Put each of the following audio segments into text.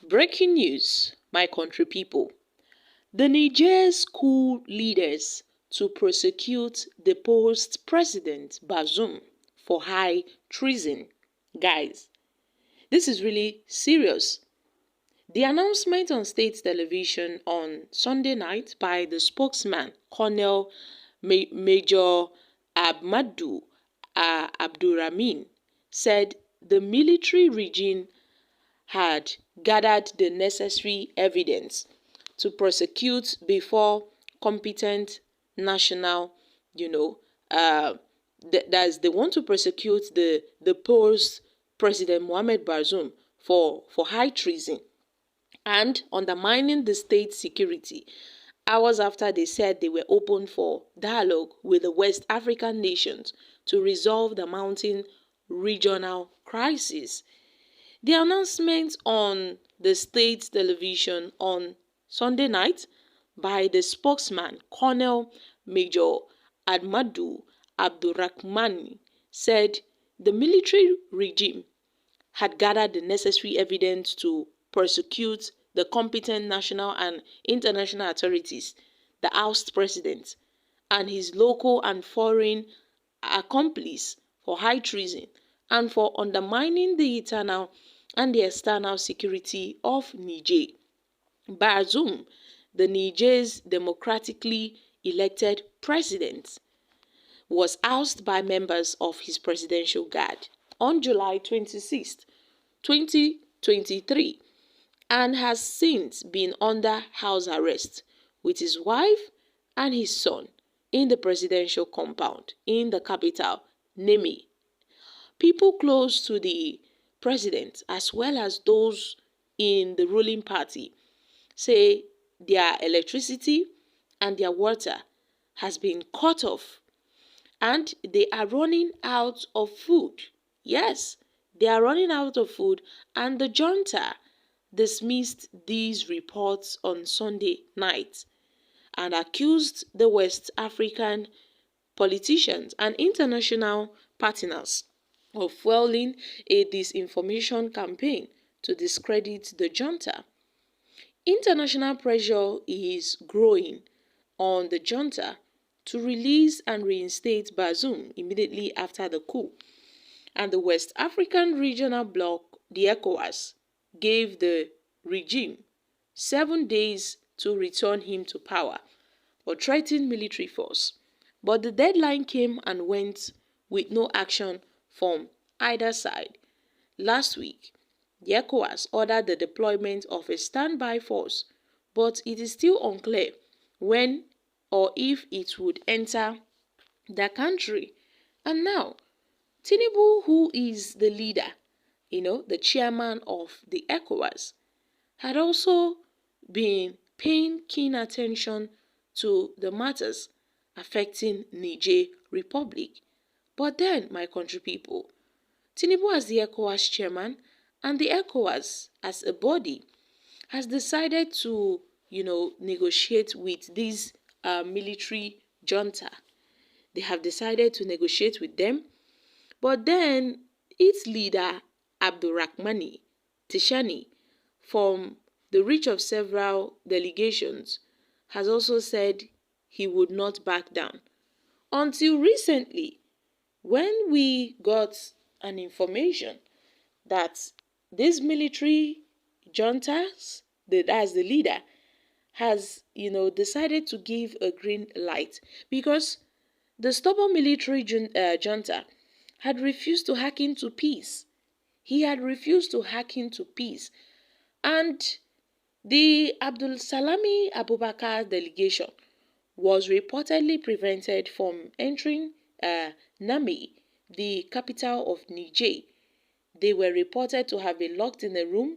Breaking news, my country people. The Niger's coup leaders to prosecute deposed President Bazoum for high treason. Guys, this is really serious. The announcement on state television on Sunday night by the spokesman, Colonel Major Ahmadu Abdurrahman, said the military regime had gathered the necessary evidence to prosecute before competent national, you know, that's they want to prosecute the post President Mohamed Bazoum for high treason and undermining the state's security. Hours after they said they were open for dialogue with the West African nations to resolve the mounting regional crisis. The announcement on the state television on Sunday night by the spokesman, Colonel Major Ahmadu Abdurrahman, said the military regime had gathered the necessary evidence to prosecute the competent national and international authorities, the ousted president, and his local and foreign accomplice for high treason and for undermining the internal and the external security of Niger. Bazoum, the Niger's democratically elected president, was ousted by members of his presidential guard on July 26, 2023, and has since been under house arrest with his wife and his son in the presidential compound in the capital, Niamey. People close to the president, as well as those in the ruling party, say their electricity and their water has been cut off and they are running out of food. Yes, they are running out of food, and the junta dismissed these reports on Sunday night and accused the West African politicians and international partners of fueling a disinformation campaign to discredit the junta. International pressure is growing on the junta to release and reinstate Bazoum immediately after the coup, and the West African regional bloc, the ECOWAS, gave the regime 7 days to return him to power or threatened military force. But the deadline came and went with no action from either side. Last week, the ECOWAS ordered the deployment of a standby force, but it is still unclear when or if it would enter the country. And now, Tinubu, who is the leader, the chairman of the ECOWAS, had also been paying keen attention to the matters affecting Niger Republic. But then, my country people, Tinubu as the ECOWAS chairman and the ECOWAS as a body has decided to, negotiate with this military junta. They have decided to negotiate with them, but then its leader, Abdurrahmani Tishani, from the reach of several delegations, has also said he would not back down. Until recently, when we got an information that this military juntas, as the leader, has, decided to give a green light because the stubborn military junta had refused to hearken to peace. He had refused to hearken to peace. And the Abdul Salami Abubakar delegation was reportedly prevented from entering Niamey, the capital of Niger. They were reported to have been locked in a room,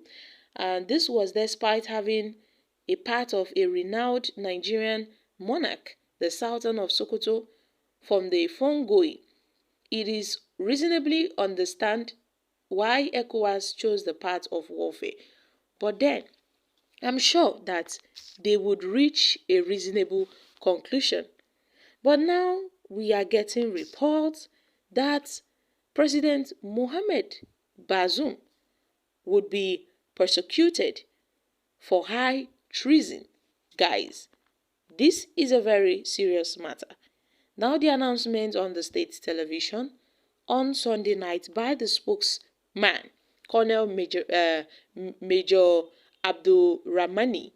and this was despite having a part of a renowned Nigerian monarch, the Sultan of Sokoto, from the phone going. It is reasonably understand why ECOWAS chose the path of warfare. But then, I'm sure that they would reach a reasonable conclusion. But now we are getting reports that President Mohamed Bazoum would be persecuted for high treason. Guys, this is a very serious matter. Now the announcement on the state television on Sunday night by the spokesman, Colonel Major Abdul Rahmani,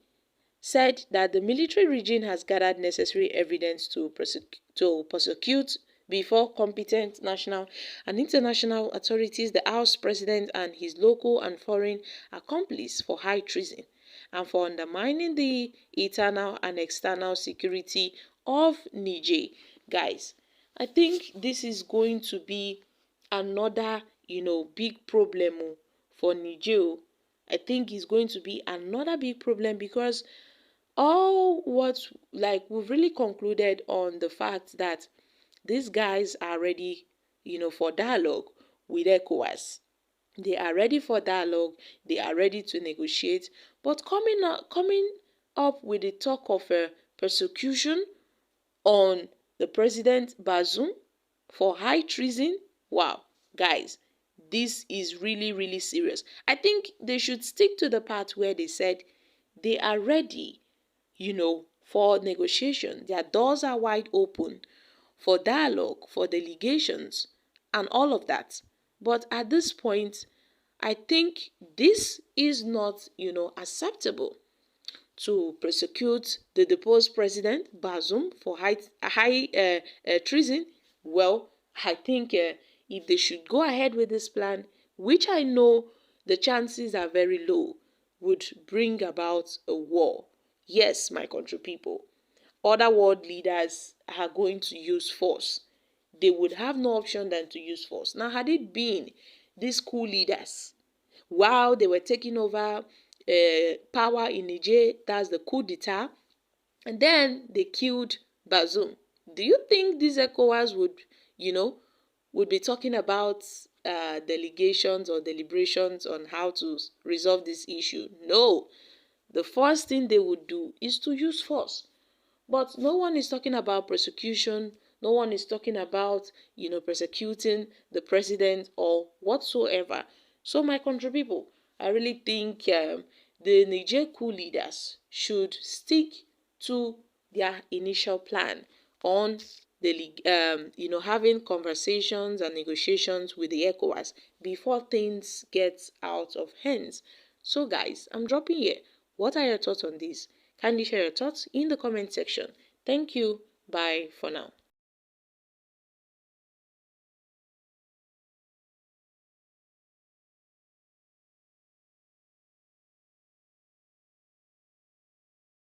said that the military regime has gathered necessary evidence to prosecute before competent national and international authorities the House President and his local and foreign accomplices for high treason and for undermining the internal and external security of Niger. Guys, I think this is going to be another, big problem for Niger. I think it's going to be another big problem because we've really concluded on the fact that these guys are ready, for dialogue with ECOWAS. They are ready for dialogue. They are ready to negotiate. But coming up with the talk of persecution on the President Bazoum for high treason, wow, guys, this is really, really serious. I think they should stick to the part where they said they are ready, for negotiation. Their doors are wide open for dialogue, for delegations, and all of that. But at this point, I think this is not, acceptable to prosecute the deposed president, Bazoum, for high treason. Well, I think if they should go ahead with this plan, which I know the chances are very low, would bring about a war. Yes, my country people, other world leaders are going to use force. They would have no option than to use force. Now, had it been these Coup leaders, while they were taking over power in Niger, that's the coup d'etat, and then they killed Bazoum, do you think these ECOWAS would be talking about delegations or deliberations on how to resolve this issue? No. The first thing they would do is to use force. But no one is talking about prosecution. No one is talking about, persecuting the president or whatsoever. So, my country people, I really think the Niger coup leaders should stick to their initial plan on having conversations and negotiations with the ECOWAS before things get out of hands. So, guys, I'm dropping here. What are your thoughts on this? Kindly share your thoughts in the comment section. Thank you. Bye for now.